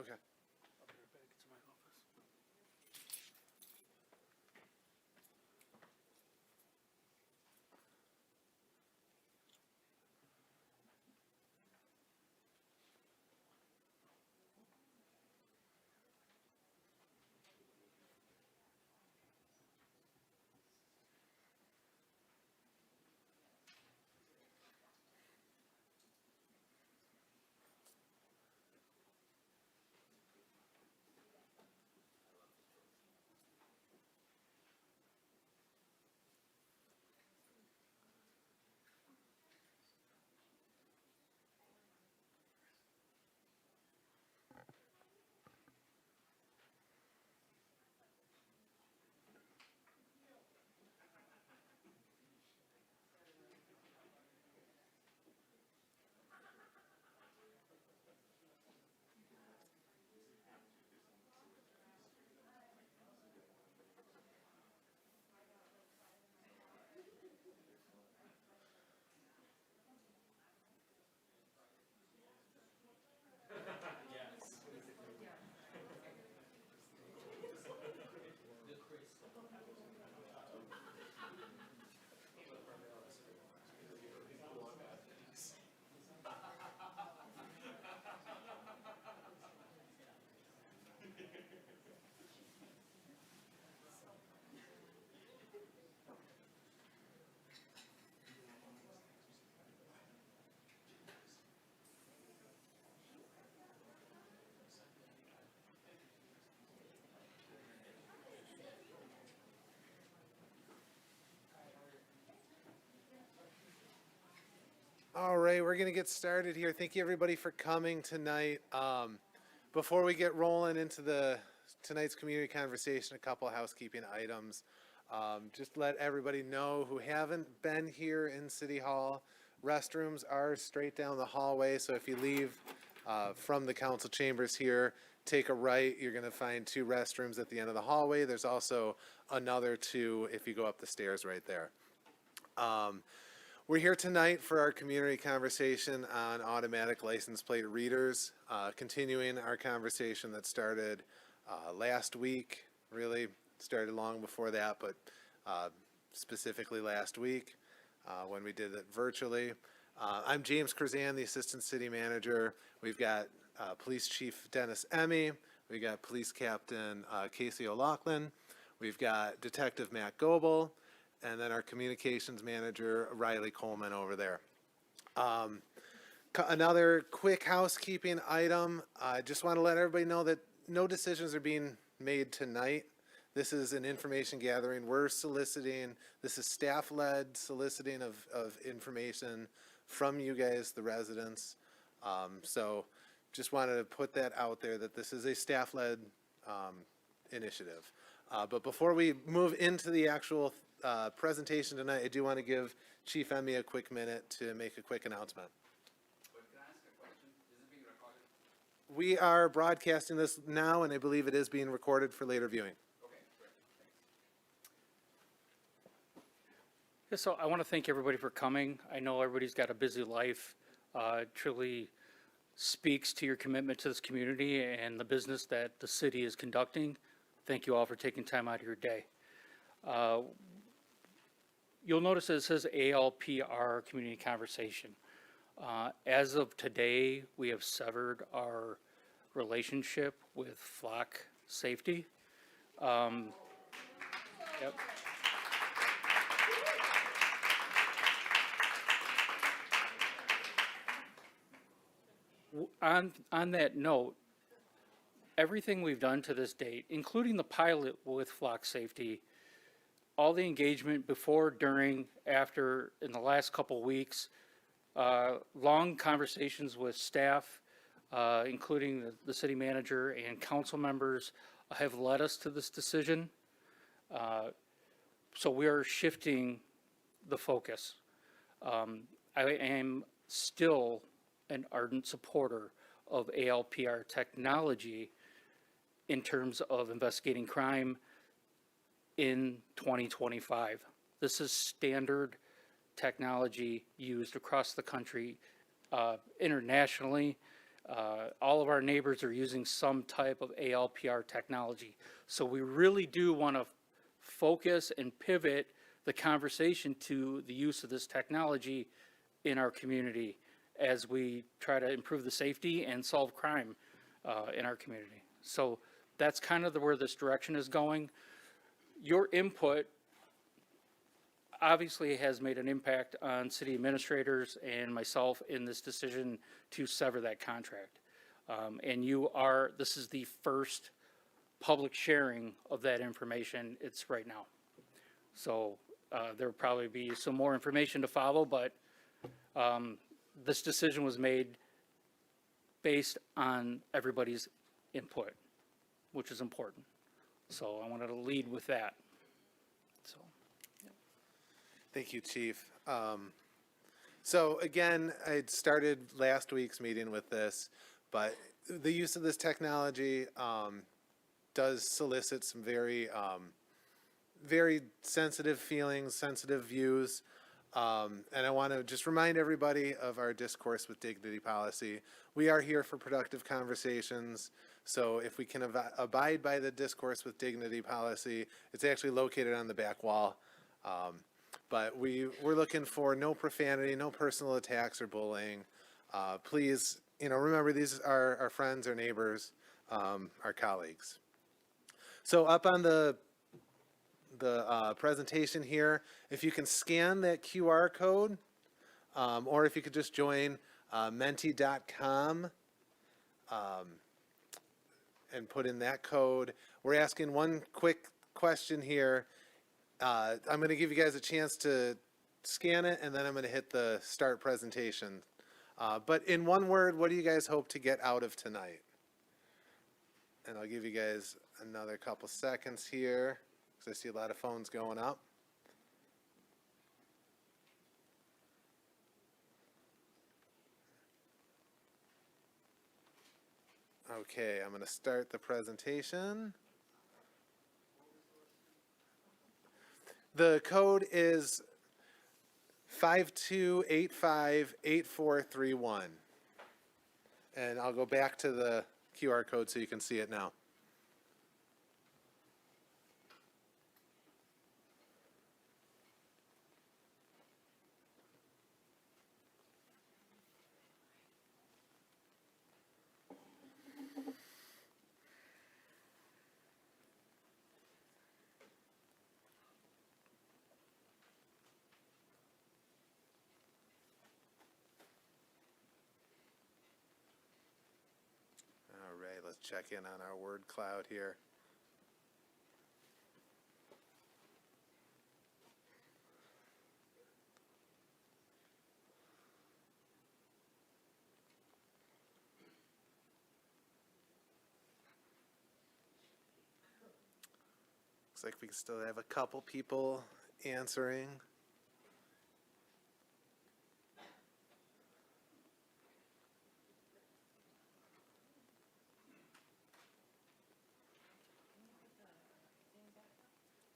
Okay. I'll be right back to my office. All right, we're going to get started here. Thank you everybody for coming tonight. Before we get rolling into tonight's community conversation, a couple of housekeeping items. Just let everybody know who haven't been here in City Hall, restrooms are straight down the hallway. So if you leave from the council chambers here, take a right, you're going to find 2 restrooms at the end of the hallway. There's also another 2 if you go up the stairs right there. We're here tonight for our community conversation on automatic license plate readers, continuing our conversation that started last week, really started long before that, but specifically last week when we did it virtually. I'm James Curzan, the Assistant City Manager. We've got Police Chief Dennis Emmy. We've got Police Captain Casey O'Loughlin. We've got Detective Matt Goebel. And then our communications manager, Riley Coleman, over there. Another quick housekeeping item. I just want to let everybody know that no decisions are being made tonight. This is an information gathering. We're soliciting, this is staff-led soliciting of information from you guys, the residents. So just wanted to put that out there that this is a staff-led initiative. But before we move into the actual presentation tonight, I do want to give Chief Emmy a quick minute to make a quick announcement. But can I ask a question? Is it being recorded? We are broadcasting this now, and I believe it is being recorded for later viewing. Okay, great. Thanks. Yeah, so I want to thank everybody for coming. I know everybody's got a busy life. It truly speaks to your commitment to this community and the business that the city is conducting. Thank you all for taking time out of your day. You'll notice that it says ALPR Community Conversation. As of today, we have severed our relationship with flock safety. Yep. On that note, everything we've done to this date, including the pilot with flock safety, all the engagement before, during, after, in the last couple weeks, long conversations with staff, including the city manager and council members, have led us to this decision. So we are shifting the focus. I am still an ardent supporter of ALPR technology in terms of investigating crime in 2025. This is standard technology used across the country, internationally. all of our neighbors are using some type of ALPR technology. So we really do want to focus and pivot the conversation to the use of this technology in our community as we try to improve the safety and solve crime in our community. So that's kind of where this direction is going. Your input obviously has made an impact on city administrators and myself in this decision to sever that contract. And this is the first public sharing of that information. It's right now. So there'll probably be some more information to follow, but this decision was made based on everybody's input, which is important. So I wanted to lead with that. So. Thank you, Chief. So again, I started last week's meeting with this, but the use of this technology does solicit some very, very sensitive feelings, sensitive views. And I want to just remind everybody of our discourse with dignity policy. We are here for productive conversations. So if we can abide by the discourse with dignity policy, it's actually located on the back wall. But we're looking for no profanity, no personal attacks or bullying. Please, remember these are our friends, our neighbors, our colleagues. So up on the presentation here, if you can scan that QR code, or if you could just join menti.com and put in that code. We're asking one quick question here. I'm going to give you guys a chance to scan it, and then I'm going to hit the start presentation. But in one word, what do you guys hope to get out of tonight? And I'll give you guys another couple seconds here, because I see a lot of phones going up. Okay, I'm going to start the presentation. The code is 52858431. And I'll go back to the QR code so you can see it now. Let's check in on our word cloud here. Looks like we still have a couple people answering.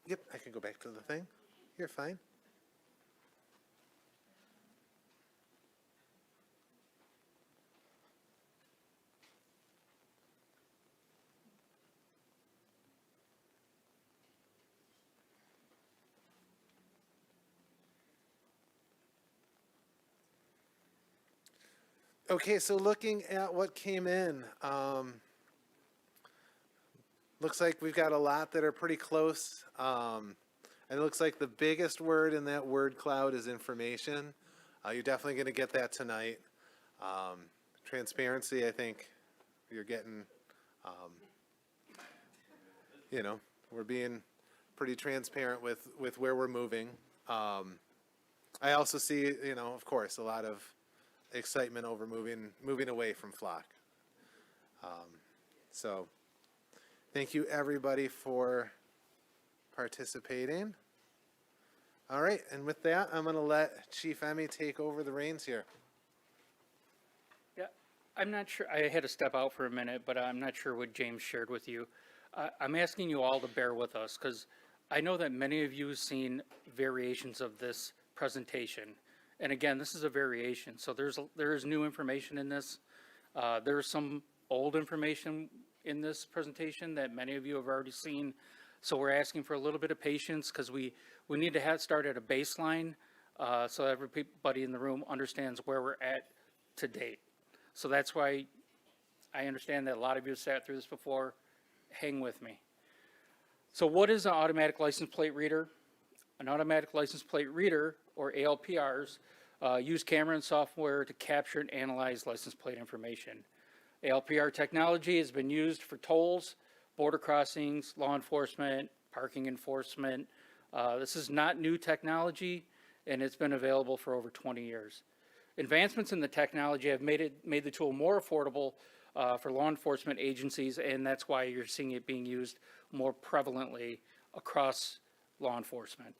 Yep, I can go back to the thing. You're fine. Okay, so looking at what came in, looks like we've got a lot that are pretty close. And it looks like the biggest word in that word cloud is information. You're definitely going to get that tonight. Transparency, I think you're getting, we're being pretty transparent with where we're moving. I also see, of course, a lot of excitement over moving away from flock. So thank you everybody for participating. All right, and with that, I'm going to let Chief Emmy take over the reins here. Yeah, I'm not sure, I had to step out for a minute, but I'm not sure what James shared with you. I'm asking you all to bear with us, because I know that many of you have seen variations of this presentation. And again, this is a variation, so there is new information in this. There's some old information in this presentation that many of you have already seen. So we're asking for a little bit of patience because we need to start at a baseline so everybody in the room understands where we're at to date. So that's why I understand that a lot of you have sat through this before. Hang with me. So what is an automatic license plate reader? An automatic license plate reader, or ALPRs, use camera and software to capture and analyze license plate information. ALPR technology has been used for tolls, border crossings, law enforcement, parking enforcement. This is not new technology, and it's been available for over 20 years. Advancements in the technology have made the tool more affordable for law enforcement agencies, and that's why you're seeing it being used more prevalently across law enforcement.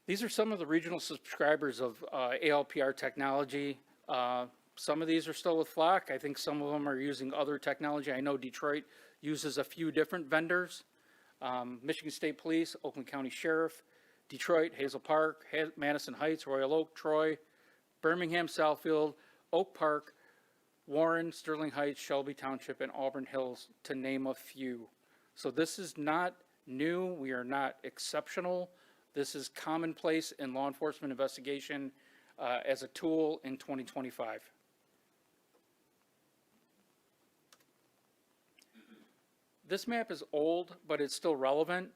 These are some of the regional subscribers of ALPR technology. Some of these are still with Flock. I think some of them are using other technology. I know Detroit uses a few different vendors. Michigan State Police, Oakland County Sheriff, Detroit, Hazel Park, Madison Heights, Royal Oak, Troy, Birmingham, Southfield, Oak Park, Warren, Sterling Heights, Shelby Township, and Auburn Hills, to name a few. So this is not new. We are not exceptional. This is commonplace in law enforcement investigation as a tool in 2025. This map is old, but it's still relevant.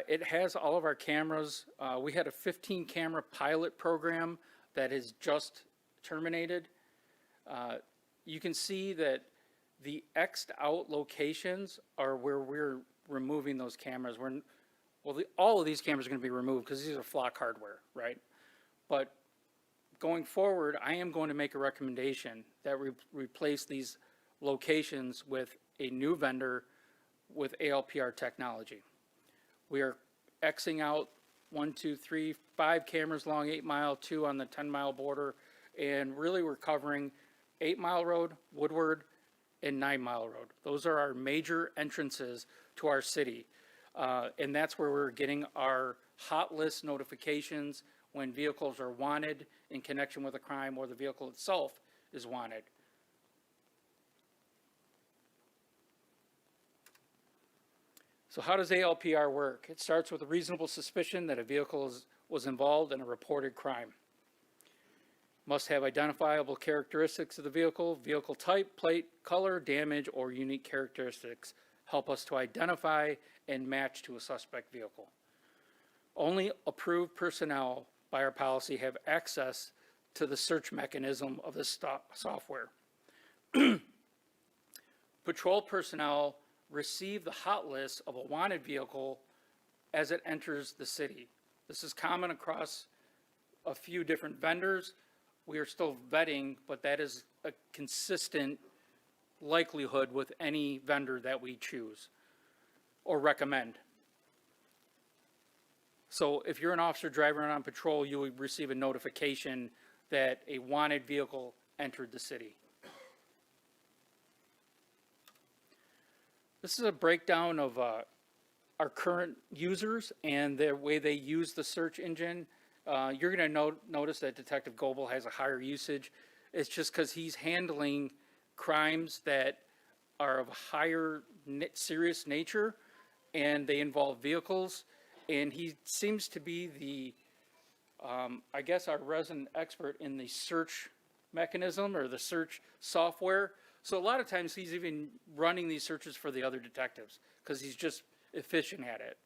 It has all of our cameras. We had a 15 camera pilot program that has just terminated. You can see that the X'd out locations are where we're removing those cameras. All of these cameras are going to be removed because these are Flock hardware, right? But going forward, I am going to make a recommendation that we replace these locations with a new vendor with ALPR technology. We are Xing out 5 cameras along 8 Mile, 2 on the 10 Mile border, and really we're covering 8 Mile Road, Woodward, and 9 Mile Road. Those are our major entrances to our city. And that's where we're getting our hot list notifications when vehicles are wanted in connection with a crime or the vehicle itself is wanted. So how does ALPR work? It starts with a reasonable suspicion that a vehicle was involved in a reported crime. Must have identifiable characteristics of the vehicle type, plate, color, damage, or unique characteristics help us to identify and match to a suspect vehicle. Only approved personnel by our policy have access to the search mechanism of this software. Patrol personnel receive the hot list of a wanted vehicle as it enters the city. This is common across a few different vendors. We are still vetting, but that is a consistent likelihood with any vendor that we choose or recommend. So if you're an officer driving around on patrol, you will receive a notification that a wanted vehicle entered the city. This is a breakdown of our current users and the way they use the search engine. You're going to notice that Detective Goebel has a higher usage. It's just because he's handling crimes that are of higher serious nature and they involve vehicles. And he seems to be the, I guess, our resident expert in the search mechanism or the search software. So a lot of times he's even running these searches for the other detectives because he's just efficient at it.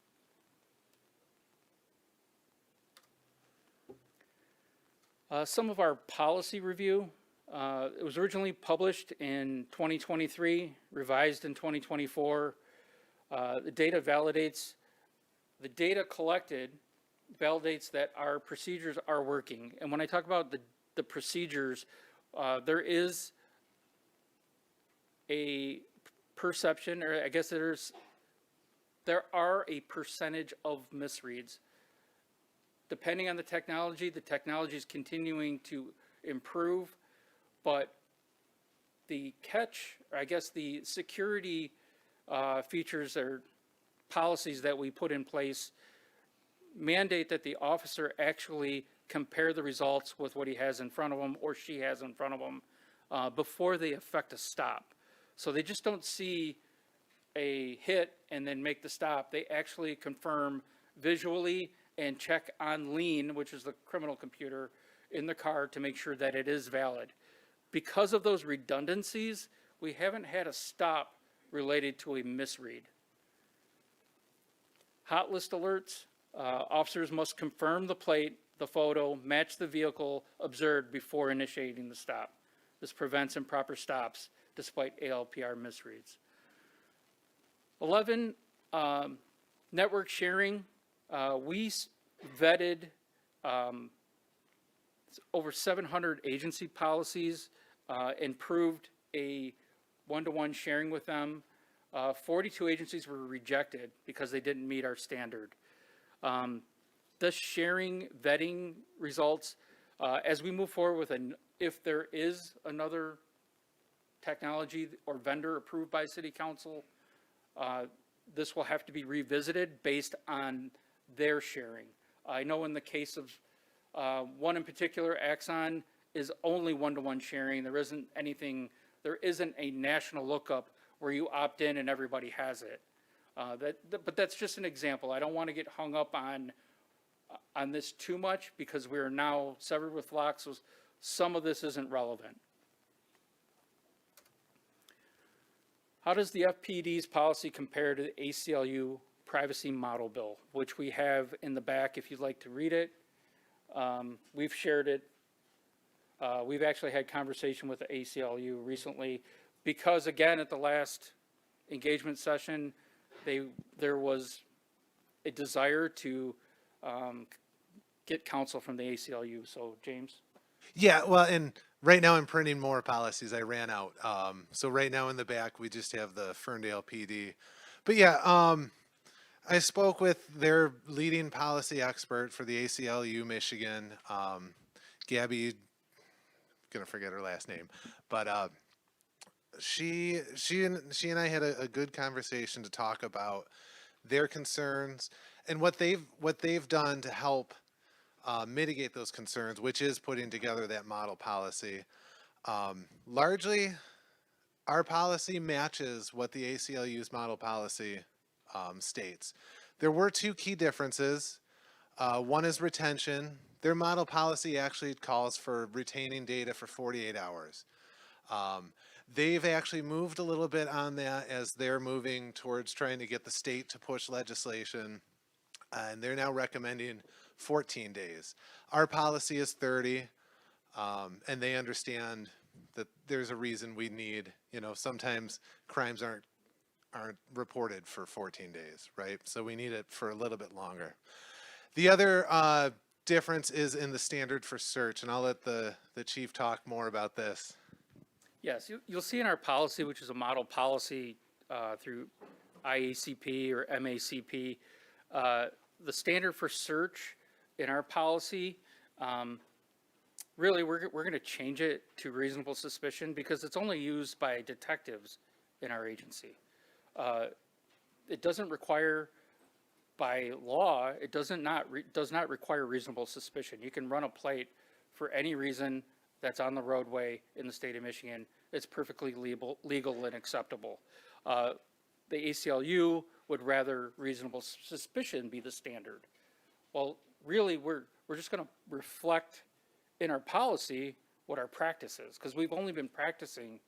Some of our policy review. It was originally published in 2023, revised in 2024. The data collected validates that our procedures are working. And when I talk about the procedures, there is a perception, or I guess there are a percentage of misreads. Depending on the technology is continuing to improve, but the catch, or I guess the security features or policies that we put in place mandate that the officer actually compare the results with what he has in front of him or she has in front of him before they effect a stop. So they just don't see a hit and then make the stop. They actually confirm visually and check on lean, which is the criminal computer in the car, to make sure that it is valid. Because of those redundancies, we haven't had a stop related to a misread. Hot list alerts, officers must confirm the plate, the photo, match the vehicle observed before initiating the stop. This prevents improper stops despite ALPR misreads. 11, network sharing. We vetted over 700 agency policies and proved a one-to-one sharing with them. 42 agencies were rejected because they didn't meet our standard. The sharing vetting results, as we move forward with if there is another technology or vendor approved by City Council, this will have to be revisited based on their sharing. I know in the case of one in particular, Axon, is only one-to-one sharing. There isn't a national lookup where you opt in and everybody has it. But that's just an example. I don't want to get hung up on this too much because we are now severed with Flock, so some of this isn't relevant. How does the FPD's policy compare to the ACLU privacy model bill, which we have in the back if you'd like to read it? We've shared it. We've actually had conversation with the ACLU recently because, again, at the last engagement session, there was a desire to get counsel from the ACLU. So, James? Yeah, well, and right now I'm printing more policies. I ran out. So right now in the back, we just have the Ferndale PD. But yeah, I spoke with their leading policy expert for the ACLU Michigan, Gabby, gonna forget her last name, but she and I had a good conversation to talk about their concerns and what they've done to help mitigate those concerns, which is putting together that model policy. Largely, our policy matches what the ACLU's model policy states. There were two key differences. One is retention. Their model policy actually calls for retaining data for 48 hours. They've actually moved a little bit on that as they're moving towards trying to get the state to push legislation, and they're now recommending 14 days. Our policy is 30, and they understand that there's a reason we need, sometimes crimes aren't reported for 14 days, right? So we need it for a little bit longer. The other difference is in the standard for search, and I'll let the chief talk more about this. Yes, you'll see in our policy, which is a model policy through IACP or MACP, the standard for search in our policy, really we're going to change it to reasonable suspicion because it's only used by detectives in our agency. It doesn't require, by law, it does not require reasonable suspicion. You can run a plate for any reason that's on the roadway in the state of Michigan. It's perfectly legal and acceptable. The ACLU would rather reasonable suspicion be the standard. Well, really, we're just going to reflect in our policy what our practice is, because we've only been practicing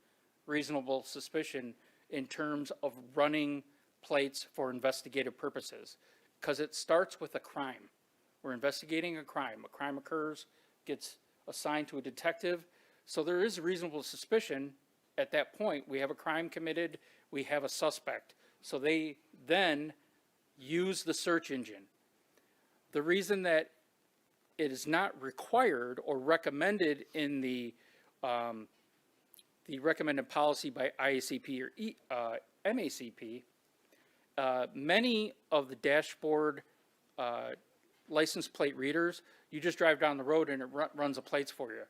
reasonable suspicion in terms of running plates for investigative purposes, because it starts with a crime. We're investigating a crime. A crime occurs, gets assigned to a detective, so there is reasonable suspicion. At that point, we have a crime committed, we have a suspect. So they then use the search engine. The reason that it is not required or recommended in the recommended policy by IACP or MACP, many of the dashboard license plate readers, you just drive down the road and it runs the plates for you.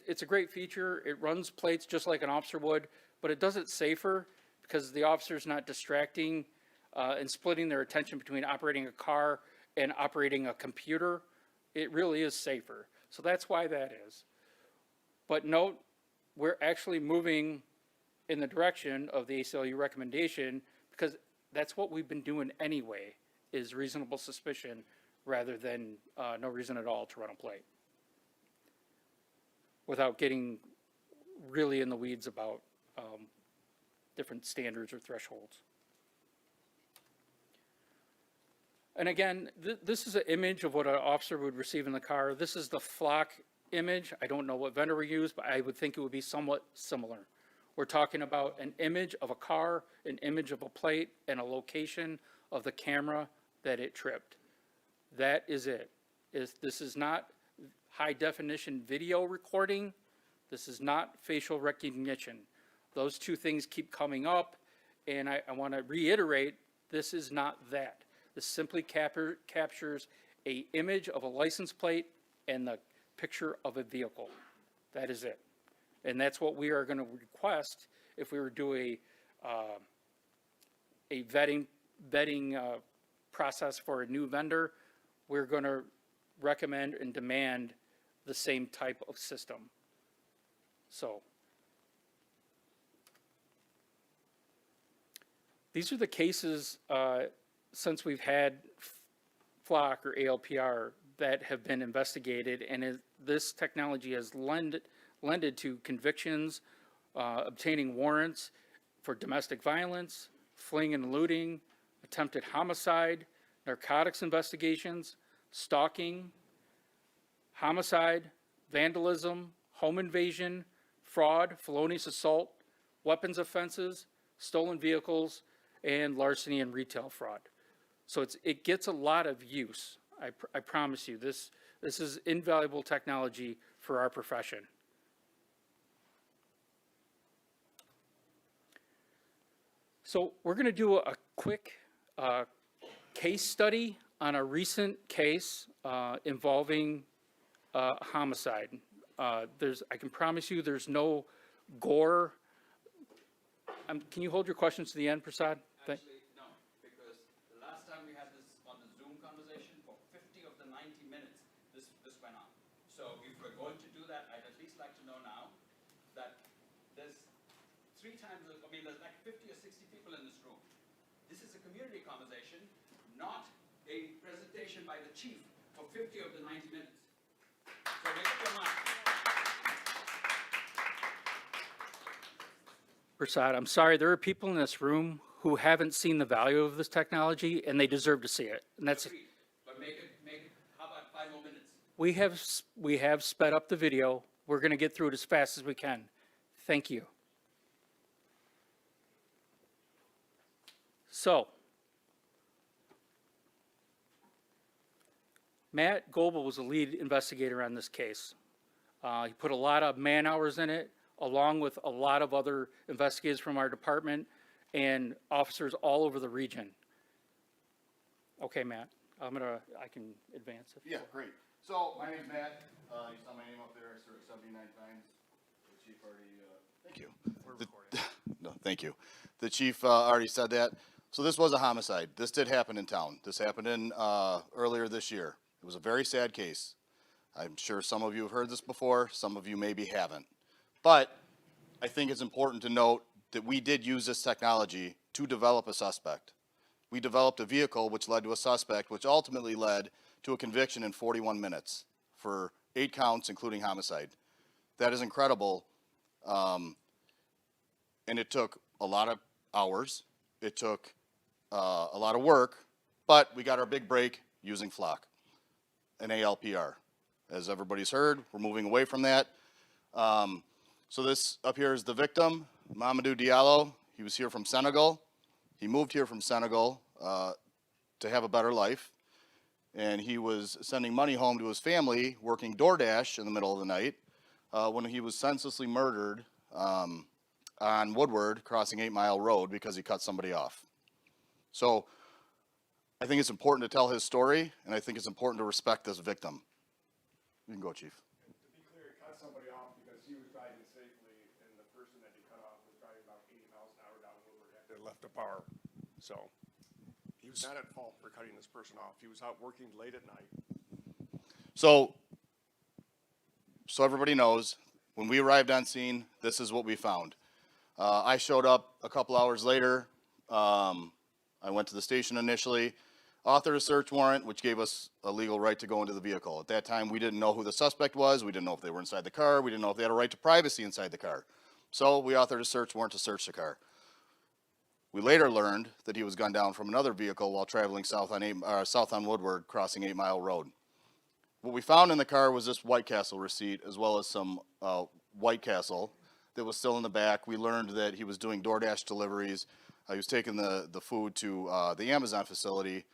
It's a great feature. It runs plates just like an officer would, but it does it safer because the officer's not distracting and splitting their attention between operating a car and operating a computer it really is safer. So that's why that is. But note, we're actually moving in the direction of the ACLU recommendation because that's what we've been doing anyway, is reasonable suspicion rather than no reason at all to run a plate. Without getting really in the weeds about different standards or thresholds. And again, this is an image of what an officer would receive in the car. This is the flock image. I don't know what vendor we use, but I would think it would be somewhat similar. We're talking about an image of a car, an image of a plate, and a location of the camera that it tripped. That is it. This is not high definition video recording. This is not facial recognition. Those two things keep coming up, and I want to reiterate, this is not that. This simply captures a image of a license plate and the picture of a vehicle. That is it. And that's what we are going to request if we were to do a vetting process for a new vendor. We're going to recommend and demand the same type of system. So these are the cases since we've had FLOC or ALPR that have been investigated, and this technology has lended to convictions, obtaining warrants for domestic violence, fleeing and looting, attempted homicide, narcotics investigations, stalking, homicide, vandalism, home invasion, fraud, felonious assault, weapons offenses, stolen vehicles, and larceny and retail fraud. So it gets a lot of use. I promise you, this is invaluable technology for our profession. So we're going to do a quick case study on a recent case involving homicide. I can promise you there's no gore. Can you hold your questions to the end, Prasad? Actually, no, because the last time we had this on the Zoom conversation, for 50 of the 90 minutes, this went on. So if we're going to do that, I'd at least like to know now that there's there's like 50 or 60 people in this room. This is a community conversation, not a presentation by the chief for 50 of the 90 minutes. So make up your mind. Prasad, I'm sorry, there are people in this room who haven't seen the value of this technology, and they deserve to see it. And that's, Agreed. But make it, how about 5 more minutes? we have sped up the video. We're going to get through it as fast as we can. Thank you. So, Matt Goebel was the lead investigator on this case. He put a lot of man hours in it, along with a lot of other investigators from our department and officers all over the region. Okay, Matt, I can advance it. Yeah, great. So, my name's Matt. You saw my name up there. I served 79 times. The chief already, thank you. We're recording. No, thank you. The chief already said that. So this was a homicide. This did happen in town. This happened in earlier this year. It was a very sad case. I'm sure some of you have heard this before. Some of you maybe haven't. But I think it's important to note that we did use this technology to develop a suspect. We developed a vehicle which led to a suspect, which ultimately led to a conviction in 41 minutes for 8 counts, including homicide. That is incredible. And it took a lot of hours. It took a lot of work, but we got our big break using FLOC, an ALPR. As everybody's heard, we're moving away from that. So this up here is the victim, Mamadou Diallo. He was here from Senegal. He moved here from Senegal to have a better life. And he was sending money home to his family, working DoorDash in the middle of the night, when he was senselessly murdered on Woodward, crossing 8 Mile Road, because he cut somebody off. So I think it's important to tell his story, and I think it's important to respect this victim. You can go, Chief. To be clear, he cut somebody off because he was driving safely, and the person that he cut off was driving about 80 miles an hour down Woodward after left a bar. So he was not at fault for cutting this person off. He was out working late at night. So everybody knows, when we arrived on scene, this is what we found. I showed up a couple hours later. I went to the station initially, authored a search warrant, which gave us a legal right to go into the vehicle. At that time, we didn't know who the suspect was. We didn't know if they were inside the car. We didn't know if they had a right to privacy inside the car. So we authored a search warrant to search the car. We later learned that he was gunned down from another vehicle while traveling south on Woodward, crossing 8 Mile Road. What we found in the car was this White Castle receipt, as well as some White Castle that was still in the back. We learned that he was doing DoorDash deliveries. He was taking the food to the Amazon facility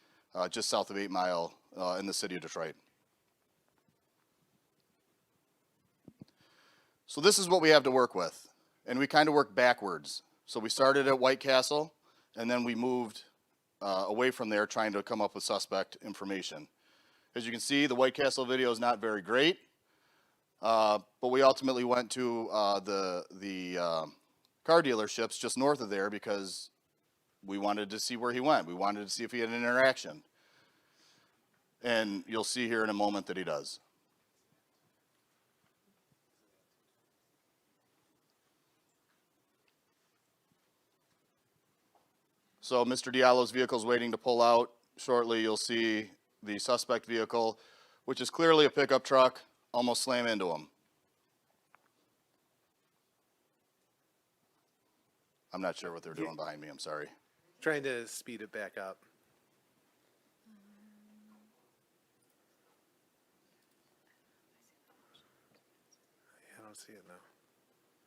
just south of 8 Mile in the city of Detroit. So this is what we have to work with, and we kind of work backwards. So we started at White Castle, and then we moved away from there, trying to come up with suspect information. As you can see, the White Castle video is not very great, but we ultimately went to the car dealerships just north of there because we wanted to see where he went. We wanted to see if he had an interaction. And you'll see here in a moment that he does. So Mr. Diallo's vehicle is waiting to pull out. Shortly, you'll see the suspect vehicle, which is clearly a pickup truck, almost slam into him. I'm not sure what they're doing behind me, I'm sorry. Trying to speed it back up. I don't see it now.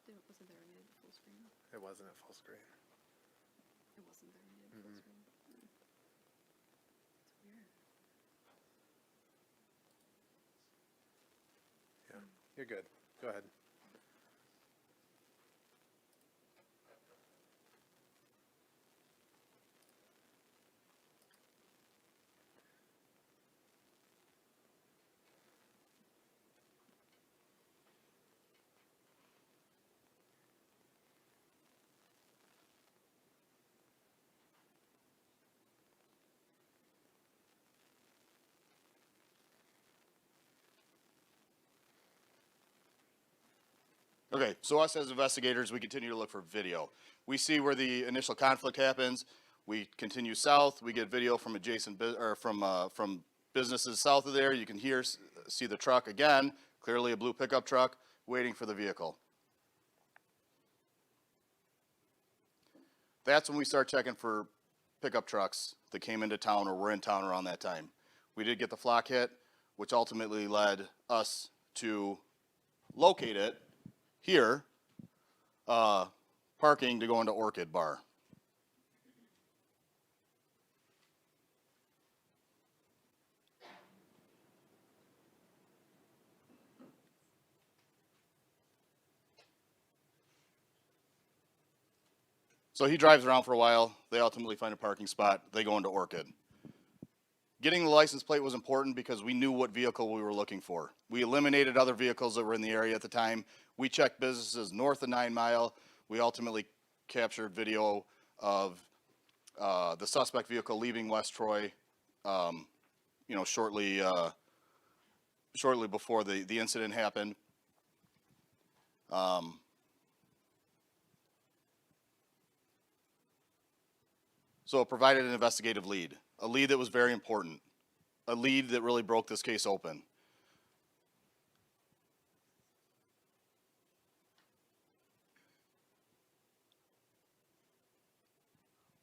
Wasn't there any full screen? It wasn't at full screen. It wasn't there any full screen. It's weird. Yeah, you're good. Go ahead. Okay, so us as investigators, we continue to look for video. We see where the initial conflict happens. We continue south. We get video from from businesses south of there. You can see the truck again, clearly a blue pickup truck, waiting for the vehicle. That's when we start checking for pickup trucks that came into town or were in town around that time. We did get the flock hit, which ultimately led us to locate it here, parking to go into Orchid Bar. So he drives around for a while. They ultimately find a parking spot. They go into Orchid. Getting the license plate was important because we knew what vehicle we were looking for. We eliminated other vehicles that were in the area at the time. We checked businesses north of 9 Mile. We ultimately captured video of the suspect vehicle leaving West Troy, shortly before the incident happened. So it provided an investigative lead, a lead that was very important, a lead that really broke this case open.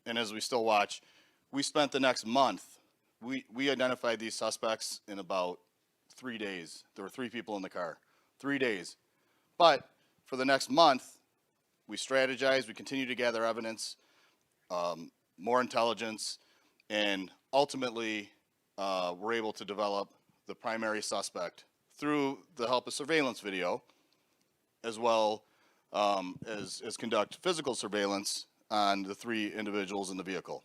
And as we still watch, we spent the next month, we identified these suspects in about 3 days. There were 3 people in the car, 3 days. But for the next month, we strategized, we continued to gather evidence, more intelligence, and ultimately were able to develop the primary suspect through the help of surveillance video, as well as conduct physical surveillance on the 3 individuals in the vehicle.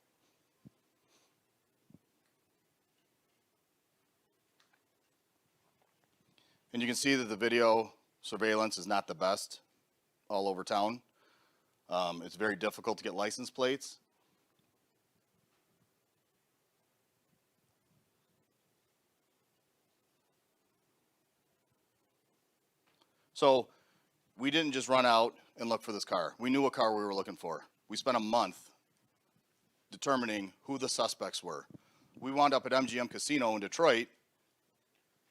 And you can see that the video surveillance is not the best all over town. It's very difficult to get license plates. So we didn't just run out and look for this car. We knew what car we were looking for. We spent a month determining who the suspects were. We wound up at MGM Casino in Detroit,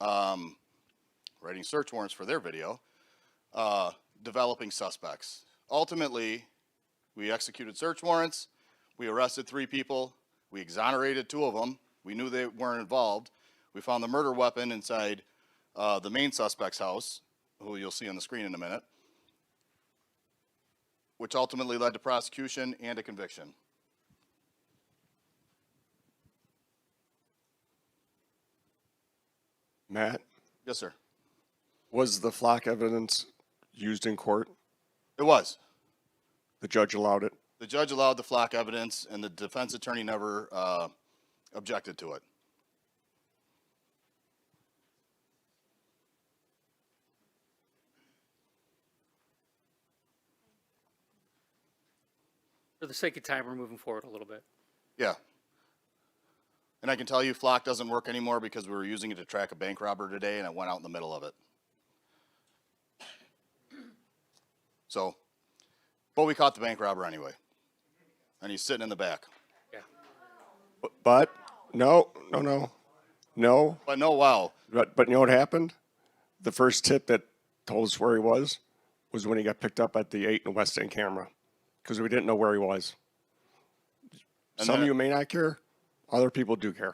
writing search warrants for their video, developing suspects. Ultimately, we executed search warrants. We arrested 3 people. We exonerated 2 of them. We knew they weren't involved. We found the murder weapon inside the main suspect's house, who you'll see on the screen in a minute, which ultimately led to prosecution and a conviction. Matt, Yes, sir. was the flock evidence used in court? It was. The judge allowed it? The judge allowed the flock evidence, and the defense attorney never objected to it. For the sake of time, we're moving forward a little bit. Yeah. And I can tell you, flock doesn't work anymore because we were using it to track a bank robber today, and it went out in the middle of it. So, but we caught the bank robber anyway, and he's sitting in the back. Yeah. But, no. But no, wow. But you know what happened? The first tip that told us where he was when he got picked up at the 8 and West End camera, because we didn't know where he was. And Some of then- you may not care. Other people do care.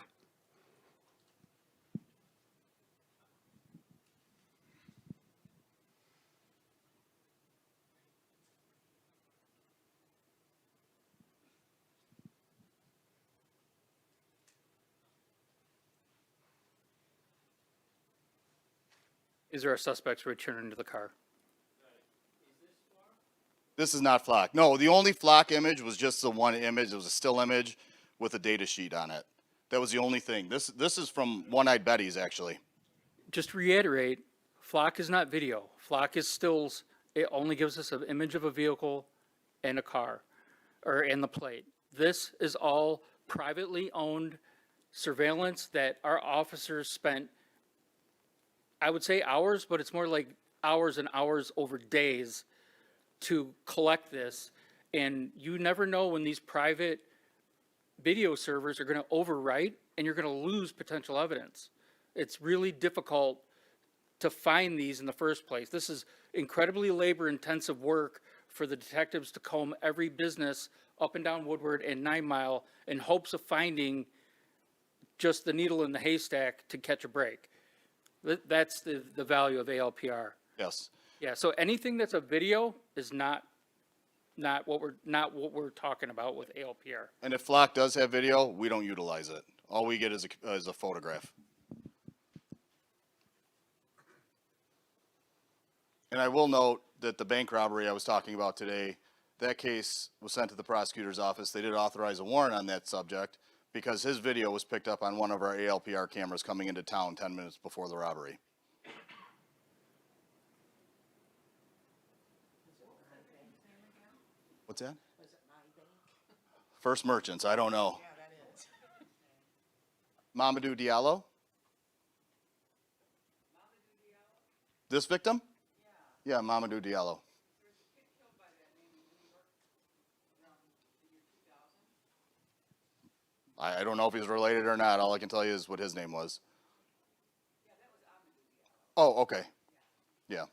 Is there a suspect's return to the car? This is not flock. No, the only flock image was just the one image. It was a still image with a data sheet on it. That was the only thing. This is from One-Eyed Betty's, actually. Just to reiterate, flock is not video. Flock is stills. It only gives us an image of a vehicle and a car, and the plate. This is all privately owned surveillance that our officers spent, I would say hours, but it's more like hours and hours over days to collect this. And you never know when these private video servers are going to overwrite and you're going to lose potential evidence. It's really difficult to find these in the first place. This is incredibly labor-intensive work for the detectives to comb every business up and down Woodward and 9 Mile in hopes of finding just the needle in the haystack to catch a break. That's the value of ALPR. Yes. Yeah, so anything that's a video is not what we're talking about with ALPR. And if flock does have video, we don't utilize it. All we get is a photograph. And I will note that the bank robbery I was talking about today, that case was sent to the prosecutor's office. They did authorize a warrant on that subject because his video was picked up on one of our ALPR cameras coming into town 10 minutes before the robbery. What's that? First Merchants, I don't know. Mamadou Diallo? This victim? Yeah, Mamadou Diallo. I don't know if he's related or not. All I can tell you is what his name was. Oh, okay. Yeah.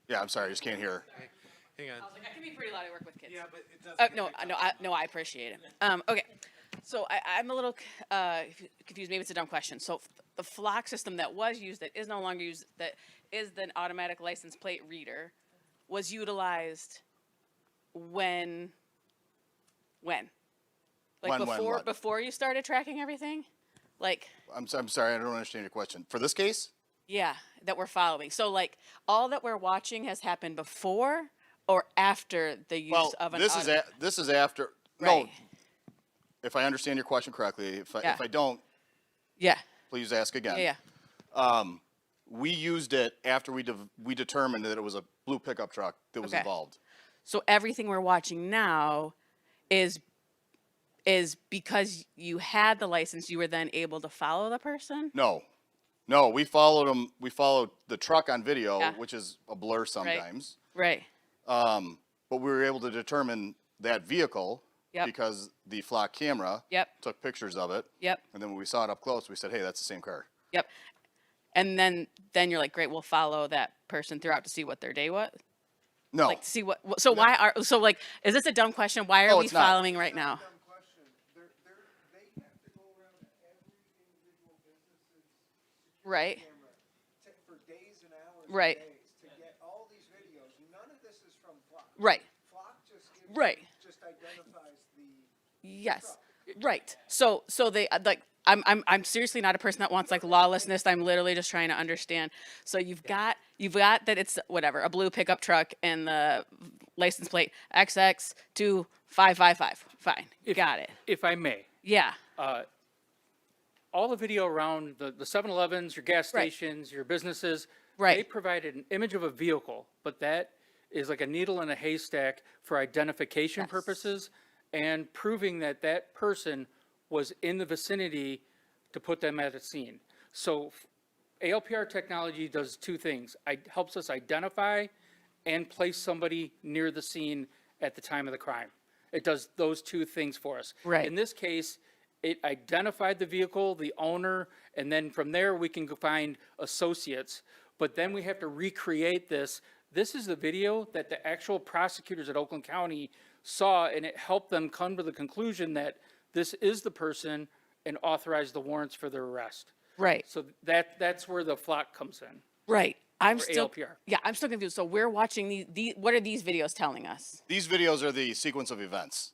Yeah, I'm sorry, I just can't hear. Hang on. I can be pretty loud. I work with kids. Yeah, but it doesn't. No, I appreciate it. Okay, so I'm a little confused. Maybe it's a dumb question. So the flock system that was used, that is no longer used, that is the automatic license plate reader, was utilized when? Like When what? before you started tracking everything? Like, I'm sorry, I don't understand your question. For this case? yeah, that we're following. So like all that we're watching has happened before, or after the use Well, of an this is after, no, Right. if I understand your question correctly, Yeah. if I don't, Yeah, please ask again. yeah. We used it after we determined that it was a blue pickup truck that was Okay. involved. So everything we're watching now is because you had the license, you were then able to follow the person? No, no, we followed them. We followed the truck on video, Yeah. which is a blur sometimes. Right. But we were able to determine that vehicle Yep. because the flock camera Yep. took pictures of it. Yep. And then when we saw it up close, we said, "Hey, that's the same car." Yep. And then you're like, great, we'll follow that person throughout to see what their day was. No, Like to see what. So why are so like? Is this a dumb question? Why are No, we it's not. following right now? Dumb question. They have to go around to every individual business's Right. camera for days and hours Right. and days to get all these videos. None of this is from Flock. Right. Flock just gives, Right. just identifies the Yes. Right. So they like. I'm seriously not a person that wants like lawlessness. I'm literally just trying to understand. So you've got that it's whatever, a blue pickup truck and the license plate XX2555. Fine. Got it. If I may, Yeah. all the video around the 7-Elevens, your gas Right. stations, your businesses, Right. they provided an image of a vehicle, but that is like a needle in a haystack for identification purposes and proving that that person was in the vicinity to put them at a scene. So ALPR technology does two things. It helps us identify and place somebody near the scene at the time of the crime. It does those two things for us. Right. In this case, it identified the vehicle, the owner, and then from there we can go find associates. But then we have to recreate this. This is the video that the actual prosecutors at Oakland County saw, and it helped them come to the conclusion that this is the person and authorize the warrants for their arrest. Right. So that's where the flock comes in. Right. I'm Or still. ALPR. Yeah, I'm still confused. So we're watching these. What are these videos telling us? these videos are the sequence of events.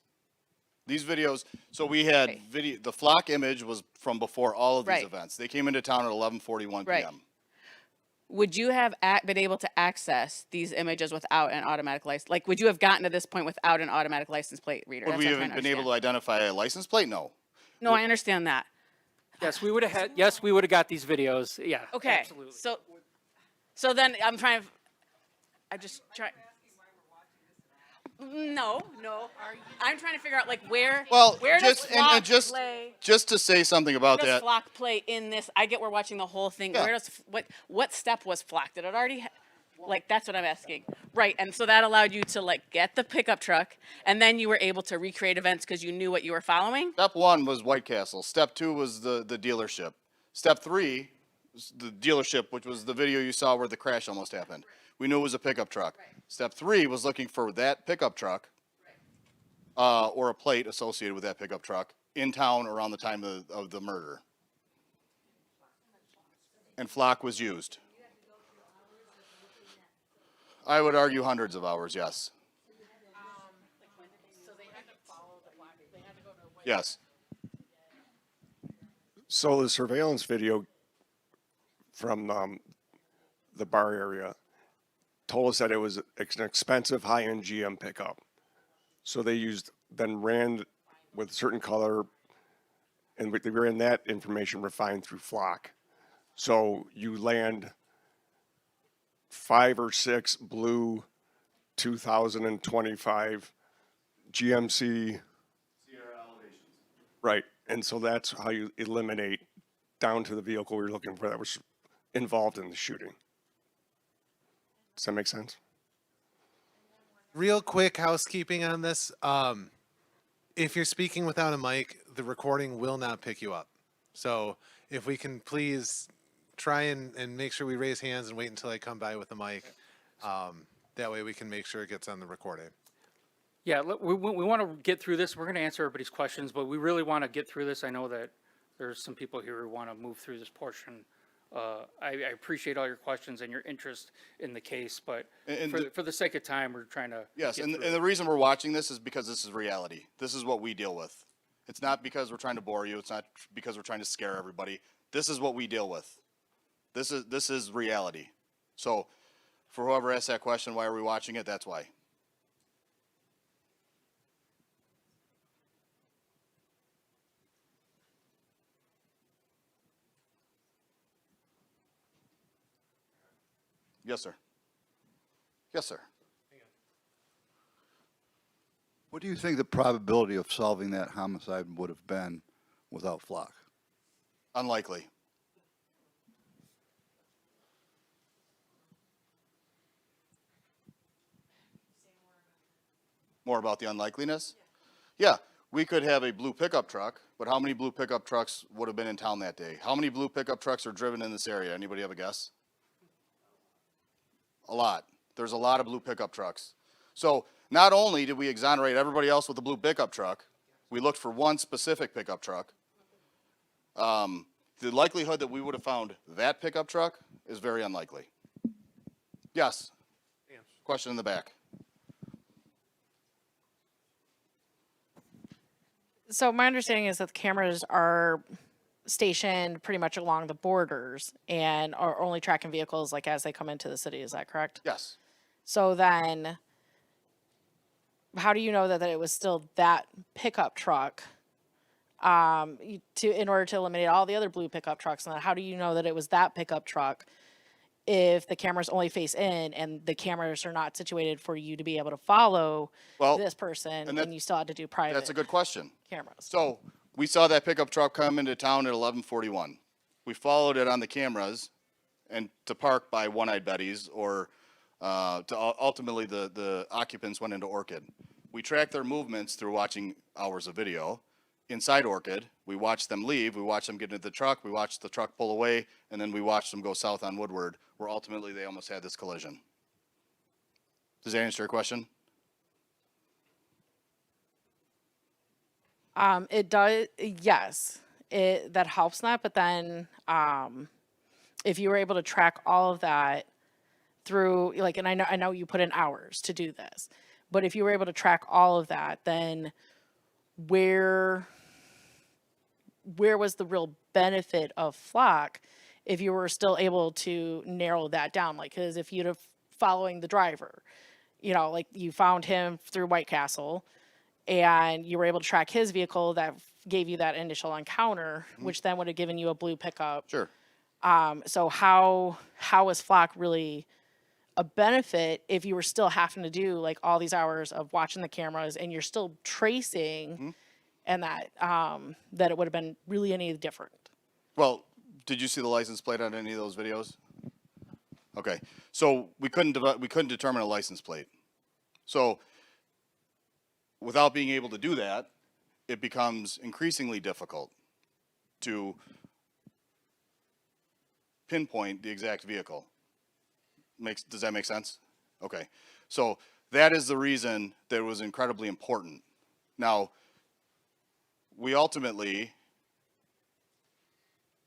These videos, so we had Right. video, the flock image was from before all of these Right. events. They came into town at 11:41 Right. p.m. Would you have been able to access these images without an automatic license? Like, would you have gotten to this point without an automatic license plate reader? Would That's we what I'm have trying been able to understand. identify a license plate? No. No, I understand that. Yes, we would have got these videos. Yeah. Okay. Absolutely. So then I'm trying. I just try. No. I'm trying to figure out like where. Well, where just does Flock just play? just to say something about Where does that. Flock play in this? I get we're watching the whole thing. Yeah. Where does what step was Flock? Did it already? Like that's what I'm asking. Right, and so that allowed you to like get the pickup truck, and then you were able to recreate events because you knew what you were following. Step 1 was White Castle. Step 2 was the dealership. Step 3 was the dealership, which was the video you saw where the crash almost happened. We knew it was a pickup truck. Step 3 was looking for that pickup truck or a plate associated with that pickup truck in town around the time of the murder. And flock was used. I would argue hundreds of hours, yes. Yes. So the surveillance video from the bar area told us that it was an expensive high-end GM pickup. So they ran with a certain color, and they ran that information refined through Flock. So you land 5 or 6 blue 2025 GMC. Right, and so that's how you eliminate down to the vehicle you're looking for that was involved in the shooting. Does that make sense? Real quick housekeeping on this. If you're speaking without a mic, the recording will not pick you up. So if we can please try and make sure we raise hands and wait until I come by with the mic. That way we can make sure it gets on the recording. Yeah, look, we want to get through this. We're going to answer everybody's questions, but we really want to get through this. I know that there's some people here who want to move through this portion. I appreciate all your questions and your interest in the case, but And for the sake of time, we're trying to. Yes, get and through the reason we're watching this is because this is reality. This is what we deal with. It's not because we're trying to bore you. It's not because we're trying to scare everybody. This is what we deal with. This is reality. So for whoever asked that question, why are we watching it? That's why. Yes, sir. Yes, sir. What do you think the probability of solving that homicide would have been without Flock? Unlikely. More about the unlikeliness? Yeah, we could have a blue pickup truck, but how many blue pickup trucks would have been in town that day? How many blue pickup trucks are driven in this area? Anybody have a guess? A lot. There's a lot of blue pickup trucks. So not only did we exonerate everybody else with a blue pickup truck, we looked for one specific pickup truck. The likelihood that we would have found that pickup truck is very unlikely. Yes. Question in the back. So my understanding is that the cameras are stationed pretty much along the borders and are only tracking vehicles like as they come into the city. Is that correct? Yes. So then, how do you know that it was still that pickup truck? In order to eliminate all the other blue pickup trucks, and then how do you know that it was that pickup truck if the cameras only face in and the cameras are not situated for you to be able to follow Well, this person, and and, that- you still had to do private That's a good question. cameras? So we saw that pickup truck come into town at 11:41. We followed it on the cameras and to park by One-Eyed Betty's or ultimately the occupants went into Orchid. We tracked their movements through watching hours of video. Inside Orchid, we watched them leave, we watched them get into the truck, we watched the truck pull away, and then we watched them go south on Woodward, where ultimately they almost had this collision. Does that answer your question? It does, yes. That helps that, but then if you were able to track all of that through, like, and I know you put in hours to do this, but if you were able to track all of that, then where was the real benefit of Flock if you were still able to narrow that down? Like, because if you'd have following the driver, like you found him through White Castle and you were able to track his vehicle that gave you that initial encounter, which then would have given you a blue pickup. Sure. So how is Flock really a benefit if you were still having to do like all these hours of watching the cameras and you're still tracing and that it would have been really any different? Well, did you see the license plate on any of those videos? Okay, so we couldn't determine a license plate. So without being able to do that, it becomes increasingly difficult to pinpoint the exact vehicle. Does that make sense? Okay, so that is the reason that it was incredibly important. Now, we ultimately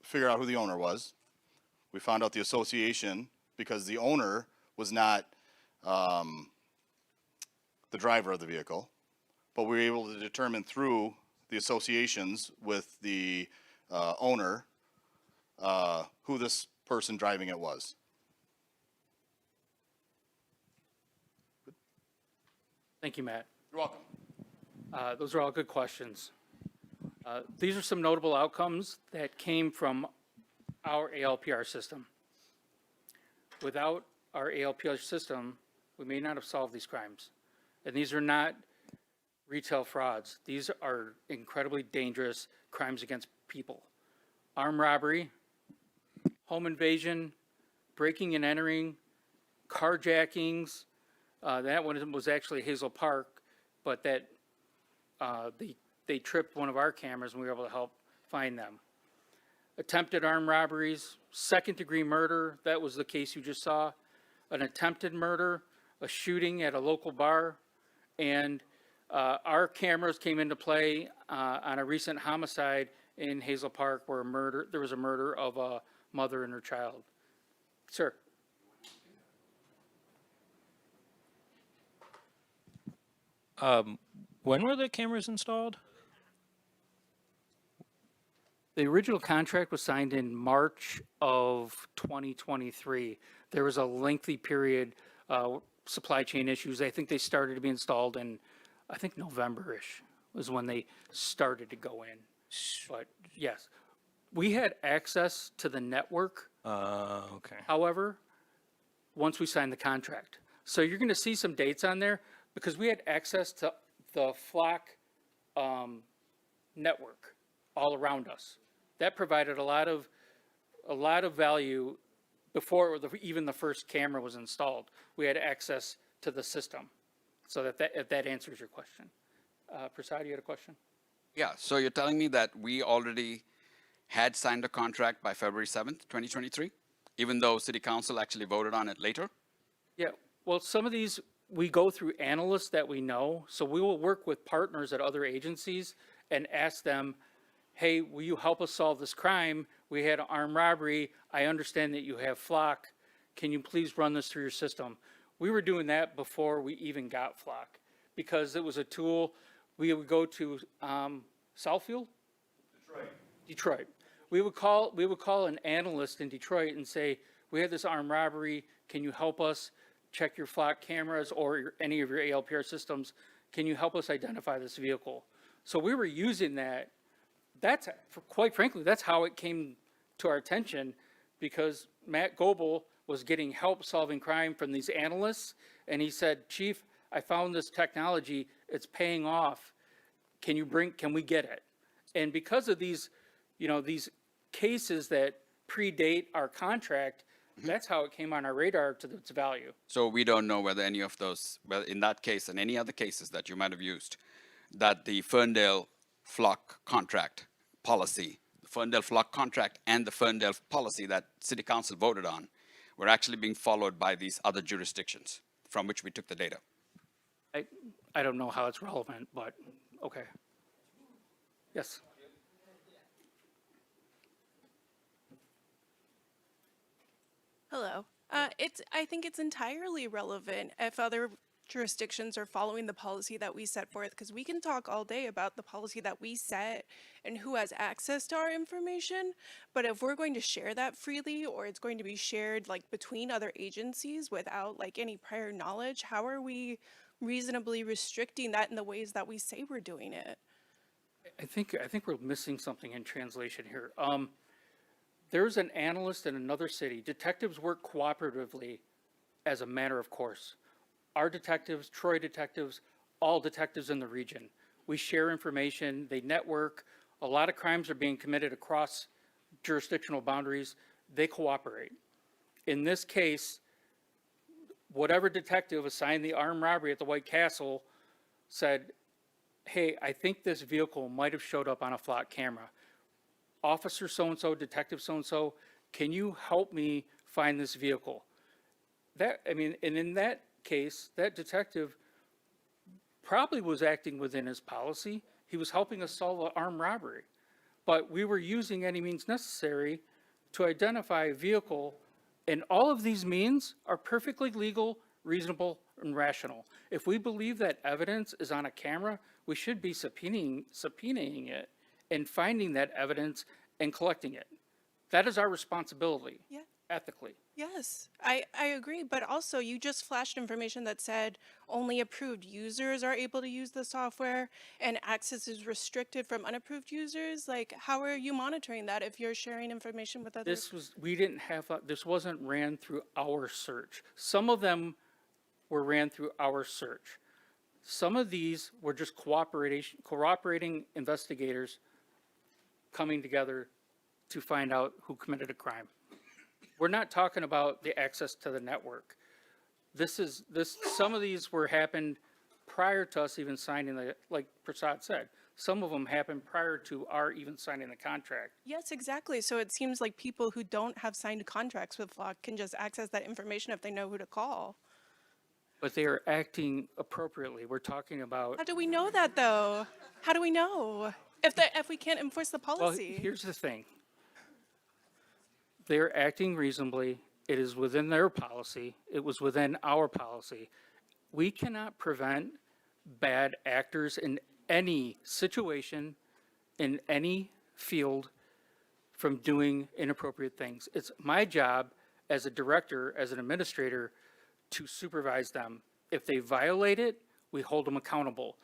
figured out who the owner was. We found out the association because the owner was not the driver of the vehicle, but we were able to determine through the associations with the owner who this person driving it was. Thank you, Matt. You're welcome. Those are all good questions. These are some notable outcomes that came from our ALPR system. Without our ALPR system, we may not have solved these crimes. And these are not retail frauds. These are incredibly dangerous crimes against people. Armed robbery, home invasion, breaking and entering, carjackings. That one was actually Hazel Park, but that they tripped one of our cameras and we were able to help find them. Attempted armed robberies, second-degree murder, that was the case you just saw, an attempted murder, a shooting at a local bar, and our cameras came into play on a recent homicide in Hazel Park where there was a murder of a mother and her child. Sir. When were the cameras installed? The original contract was signed in March of 2023. There was a lengthy period, supply chain issues. I think they started to be installed in, I think November-ish was when they started to go in. But yes, we had access to the network. Okay. However, once we signed the contract. So you're gonna see some dates on there because we had access to the flock network all around us. That provided a lot of value before even the first camera was installed. We had access to the system. So if that answers your question. Prasad, you had a question? Yeah, so you're telling me that we already had signed a contract by February 7th, 2023, even though city council actually voted on it later? Yeah, well, some of these, we go through analysts that we know, so we will work with partners at other agencies and ask them, hey, will you help us solve this crime? We had an armed robbery. I understand that you have Flock. Can you please run this through your system? We were doing that before we even got Flock because it was a tool. We would go to Southfield? Detroit. We would call an analyst in Detroit and say, we had this armed robbery. Can you help us check your Flock cameras or any of your ALPR systems? Can you help us identify this vehicle? So we were using that. Quite frankly, that's how it came to our attention because Matt Goebel was getting help solving crime from these analysts. And he said, Chief, I found this technology. It's paying off. Can we get it? And because of these, these cases that predate our contract, that's how it came on our radar to its value. So we don't know whether any of those, well, in that case and any other cases that you might have used, that the Ferndale flock contract policy, the Ferndale flock contract and the Ferndale policy that city council voted on were actually being followed by these other jurisdictions from which we took the data. I don't know how it's relevant, but okay. Yes. Hello. I think it's entirely relevant if other jurisdictions are following the policy that we set forth, because we can talk all day about the policy that we set and who has access to our information, but if we're going to share that freely or it's going to be shared like between other agencies without like any prior knowledge, how are we reasonably restricting that in the ways that we say we're doing it? I think we're missing something in translation here. There's an analyst in another city. Detectives work cooperatively as a matter of course. Our detectives, Troy detectives, all detectives in the region. We share information, they network. A lot of crimes are being committed across jurisdictional boundaries. They cooperate. In this case, whatever detective assigned the armed robbery at the White Castle said, hey, I think this vehicle might have showed up on a flock camera. Officer so-and-so, detective so-and-so, can you help me find this vehicle? And in that case, that detective probably was acting within his policy. He was helping us solve an armed robbery. But we were using any means necessary to identify a vehicle, and all of these means are perfectly legal, reasonable, and rational. If we believe that evidence is on a camera, we should be subpoenaing it and finding that evidence and collecting it. That is our responsibility, Yeah. ethically. Yes, I agree, but also you just flashed information that said only approved users are able to use the software and access is restricted from unapproved users. Like, how are you monitoring that if you're sharing information with others? This wasn't ran through our search. Some of them were ran through our search. Some of these were just cooperating investigators coming together to find out who committed a crime. We're not talking about the access to the network. Some of these happened prior to us even signing like Prasad said, some of them happened prior to our even signing the contract. Yes, exactly. So it seems like people who don't have signed contracts with Flock can just access that information if they know who to call. But they are acting appropriately. We're talking about. How do we know that though? How do we know if we can't enforce the Well, policy? here's the thing. They're acting reasonably. It is within their policy. It was within our policy. We cannot prevent bad actors in any situation, in any field, from doing inappropriate things. It's my job as a director, as an administrator, to supervise them. If they violate it, we hold them accountable.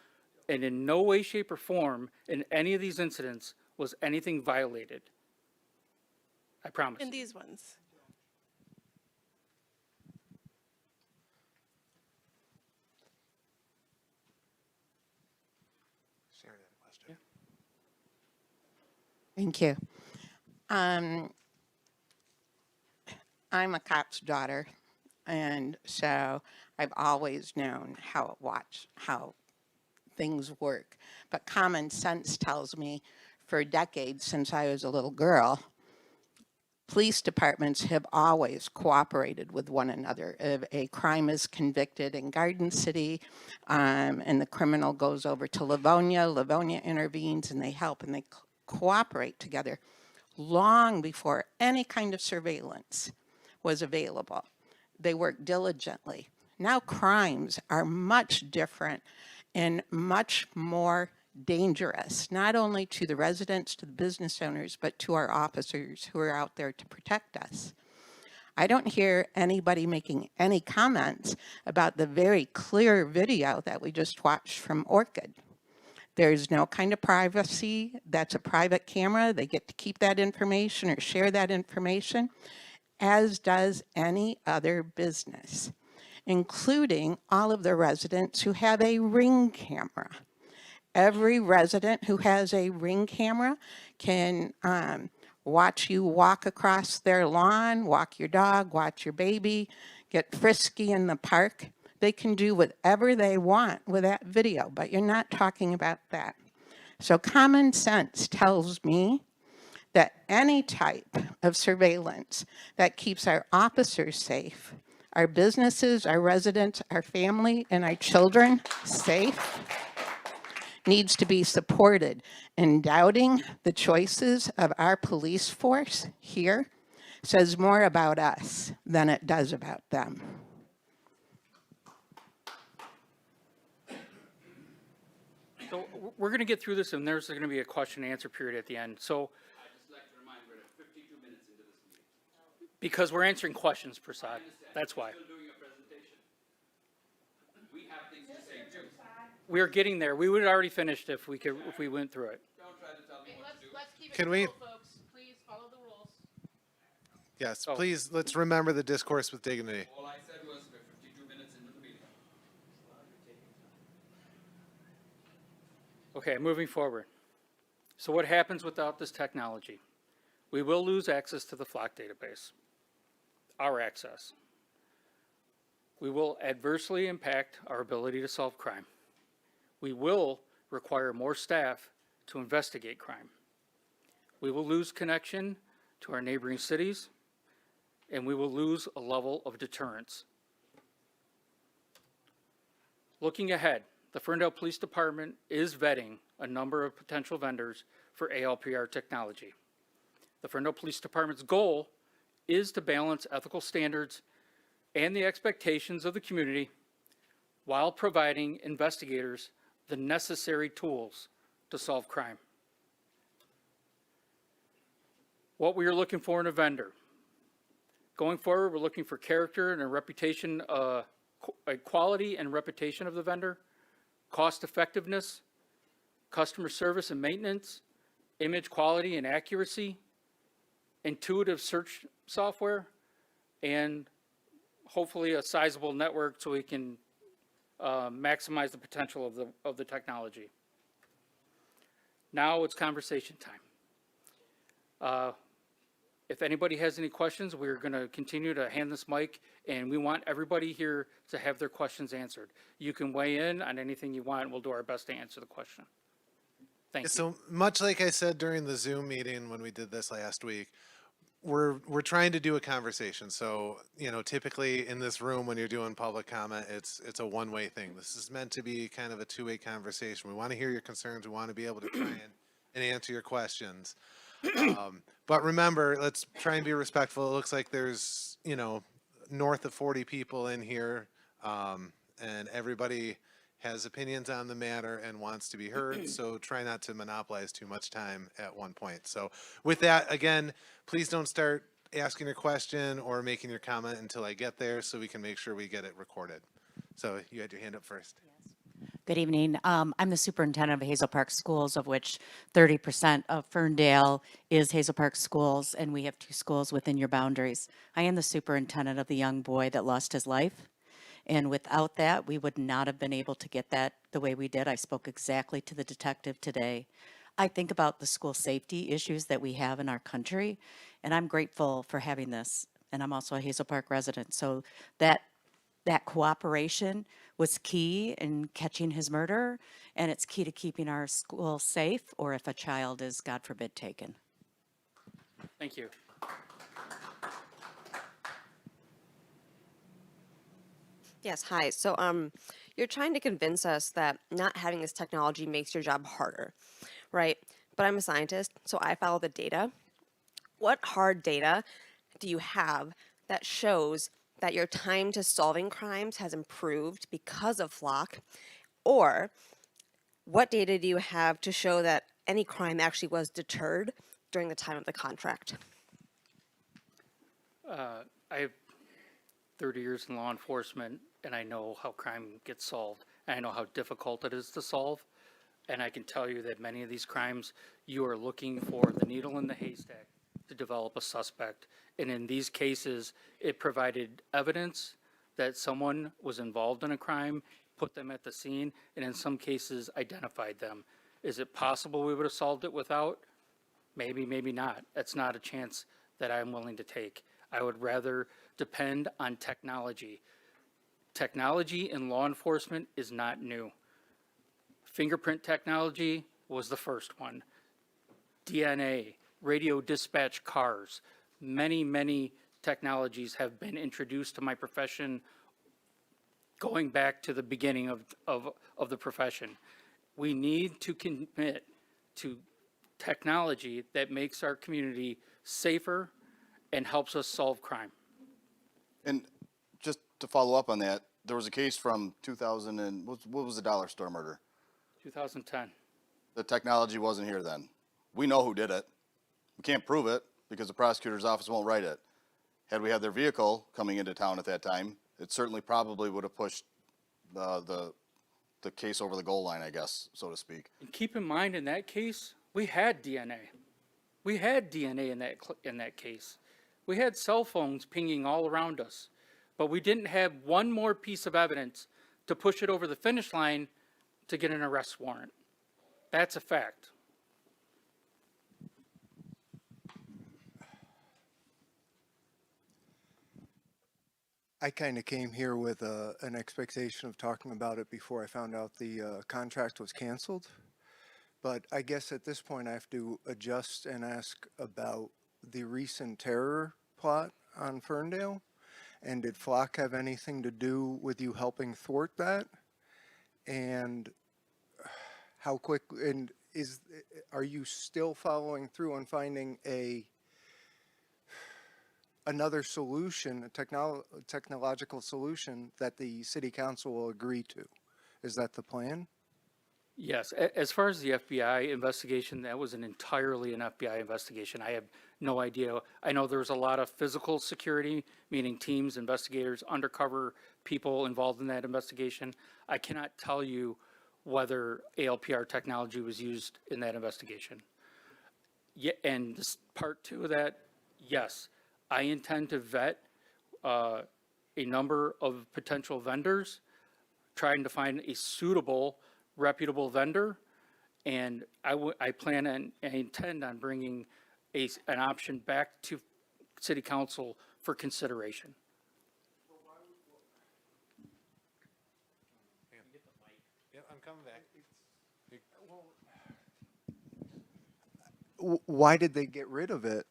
And in no way, shape, or form in any of these incidents was anything violated. I promise. In these ones. Thank you. Um, I'm a cop's daughter, and so I've always known how things work. But common sense tells me for decades since I was a little girl, police departments have always cooperated with one another. If a crime is convicted in Garden City and the criminal goes over to Livonia, Livonia intervenes and they help and they cooperate together long before any kind of surveillance was available. They work diligently. Now crimes are much different and much more dangerous, not only to the residents, to the business owners, but to our officers who are out there to protect us. I don't hear anybody making any comments about the very clear video that we just watched from Orchid. There's no kind of privacy. That's a private camera. They get to keep that information or share that information, as does any other business, including all of the residents who have a Ring camera. Every resident who has a Ring camera can watch you walk across their lawn, walk your dog, watch your baby, get frisky in the park. They can do whatever they want with that video, but you're not talking about that. So common sense tells me that any type of surveillance that keeps our officers safe, our businesses, our residents, our family, and our children safe needs to be supported. And doubting the choices of our police force here says more about us than it does about them. So we're going to get through this, and there's going to be a question and answer period at the end. So I'd just like to remind we're at 52 minutes into this meeting. because we're answering questions, Prasad, that's why. Still doing a presentation. We have things to say too. We're getting there. We would have already finished if we went through it. Don't try to tell me what to do. Let's keep it Can we- simple, folks. Please follow the rules. Yes, Oh. please, let's remember the discourse with dignity. All I said was we're 52 minutes into the meeting. Okay, moving forward. So what happens without this technology? We will lose access to the flock database, our access. We will adversely impact our ability to solve crime. We will require more staff to investigate crime. We will lose connection to our neighboring cities, and we will lose a level of deterrence. Looking ahead, the Ferndale Police Department is vetting a number of potential vendors for ALPR technology. The Ferndale Police Department's goal is to balance ethical standards and the expectations of the community while providing investigators the necessary tools to solve crime. What we are looking for in a vendor. Going forward, we're looking for character and a reputation, a quality and reputation of the vendor, cost effectiveness, customer service and maintenance, image quality and accuracy, intuitive search software, and hopefully a sizable network so we can maximize the potential of the technology. Now it's conversation time. If anybody has any questions, we're going to continue to hand this mic, and we want everybody here to have their questions answered. You can weigh in on anything you want, and we'll do our best to answer the question. Thank you. So much like I said during the Zoom meeting when we did this last week, we're trying to do a conversation. So, you know, typically in this room when you're doing public comment, it's a one-way thing. This is meant to be kind of a two-way conversation. We want to hear your concerns. We want to be able to try and answer your questions. But remember, let's try and be respectful. It looks like there's, you know, north of 40 people in here, and everybody has opinions on the matter and wants to be heard. So try not to monopolize too much time at one point. So with that, again, please don't start asking your question or making your comment until I get there so we can make sure we get it recorded. So you had your hand up first. Good evening. I'm the superintendent of Hazel Park Schools, of which 30% of Ferndale is Hazel Park Schools, and we have 2 schools within your boundaries. I am the superintendent of the young boy that lost his life, and without that, we would not have been able to get that the way we did. I spoke exactly to the detective today. I think about the school safety issues that we have in our country, and I'm grateful for having this. And I'm also a Hazel Park resident, so that cooperation was key in catching his murder, and it's key to keeping our school safe, or if a child is, God forbid, taken. Thank you. Yes, hi. So, you're trying to convince us that not having this technology makes your job harder, right? But I'm a scientist, so I follow the data. What hard data do you have that shows that your time to solving crimes has improved because of Flock? Or what data do you have to show that any crime actually was deterred during the time of the contract? I have 30 years in law enforcement, and I know how crime gets solved. And I know how difficult it is to solve. And I can tell you that many of these crimes, you are looking for the needle in the haystack to develop a suspect. And in these cases, it provided evidence that someone was involved in a crime, put them at the scene, and in some cases identified them. Is it possible we would have solved it without? Maybe, maybe not. That's not a chance that I'm willing to take. I would rather depend on technology. Technology in law enforcement is not new. Fingerprint technology was the first one. DNA, radio dispatch cars, many, many technologies have been introduced to my profession going back to the beginning of the profession. We need to commit to technology that makes our community safer and helps us solve crime. And just to follow up on that, there was a case from 2000 and what was the dollar store murder? 2010. The technology wasn't here then. We know who did it. We can't prove it because the prosecutor's office won't write it. Had we had their vehicle coming into town at that time, it certainly probably would have pushed the case over the goal line, I guess, so to speak. And keep in mind, in that case, we had DNA. We had DNA in that case. We had cell phones pinging all around us, but we didn't have one more piece of evidence to push it over the finish line to get an arrest warrant. That's a fact. I kind of came here with an expectation of talking about it before I found out the contract was canceled. But I guess at this point I have to adjust and ask about the recent terror plot on Ferndale. And did Flock have anything to do with you helping thwart that? And how quick, and are you still following through on finding another solution, a technological solution that the city council will agree to? Is that the plan? Yes, as far as the FBI investigation, that was entirely an FBI investigation. I have no idea. I know there was a lot of physical security, meaning teams, investigators, undercover people involved in that investigation. I cannot tell you whether ALPR technology was used in that investigation. Yeah, and this part two of that, yes, I intend to vet a number of potential vendors, trying to find a suitable, reputable vendor, and I plan and intend on bringing an option back to City Council for consideration. Yeah, I'm coming back. Why did they get rid of it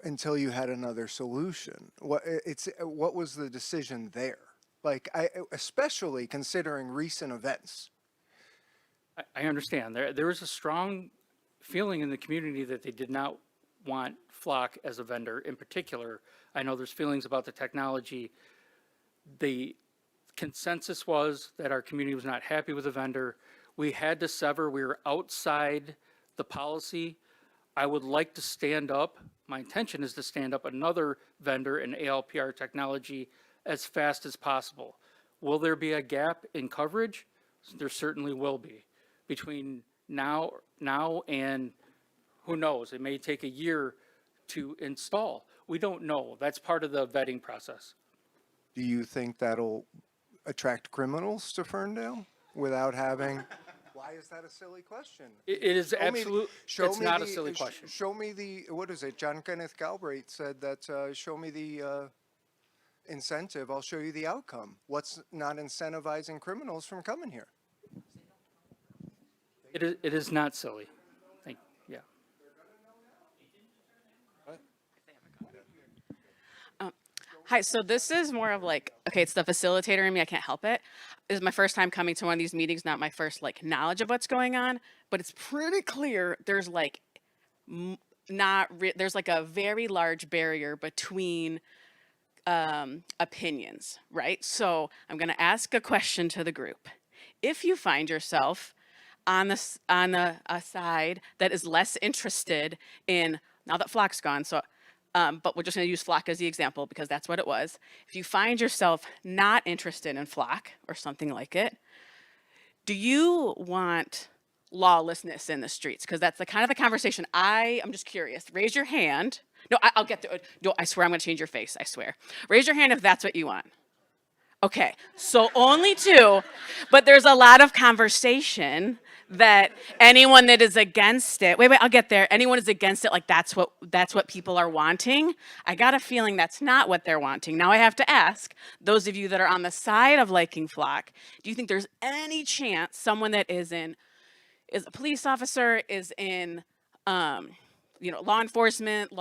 until you had another solution? What was the decision there? Like, especially considering recent events. I understand. There is a strong feeling in the community that they did not want Flock as a vendor. In particular, I know there's feelings about the technology. The consensus was that our community was not happy with the vendor. We had to sever. We were outside the policy. I would like to stand up. My intention is to stand up another vendor in ALPR technology as fast as possible. Will there be a gap in coverage? There certainly will be. Between now and who knows, it may take a year to install. We don't know. That's part of the vetting process. Do you think that'll attract criminals to Ferndale without having? Why Why is that a silly question? It is Show me the- absolute, show it's me not a the- silly sh- question. Show me the, what is it? John Kenneth Galbraith said that, show me the incentive, I'll show you the outcome. What's not incentivizing criminals from coming here? It is not silly. Yeah. Hi, so this is more of like, okay, it's the facilitator in me, I can't help it. This is my first time coming to one of these meetings, not my first like knowledge of what's going on, but it's pretty clear there's like there's like a very large barrier between opinions, right? So I'm going to ask a question to the group. If you find yourself on the side that is less interested in, now that Flock's gone, so but we're just going to use Flock as the example because that's what it was. If you find yourself not interested in Flock or something like it, do you want lawlessness in the streets? Because that's the kind of the conversation I'm just curious. Raise your hand. No, I'll get to it. No, I swear I'm going to change your face. I swear. Raise your hand if that's what you want. Okay, so only two, but there's a lot of conversation that anyone that is against it, wait, I'll get there. Anyone is against it, like that's what people are wanting. I got a feeling that's not what they're wanting. Now I have to ask, those of you that are on the side of liking Flock, do you think there's any chance someone that is a police officer, is in, law enforcement,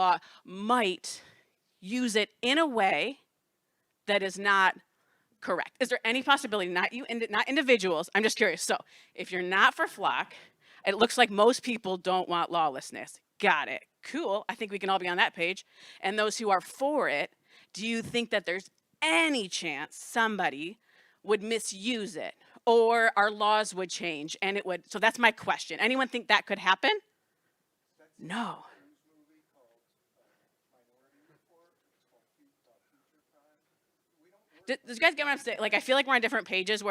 might use it in a way that is not correct? Is there any possibility, not individuals, I'm just curious. So if you're not for Flock, it looks like most people don't want lawlessness. Got it. Cool. I think we can all be on that page. And those who are for it, do you think that there's any chance somebody would misuse it or our laws would change and it would? So that's my question. Anyone think that could happen? No. Does you guys get what I'm saying? Like, I feel like we're on different pages where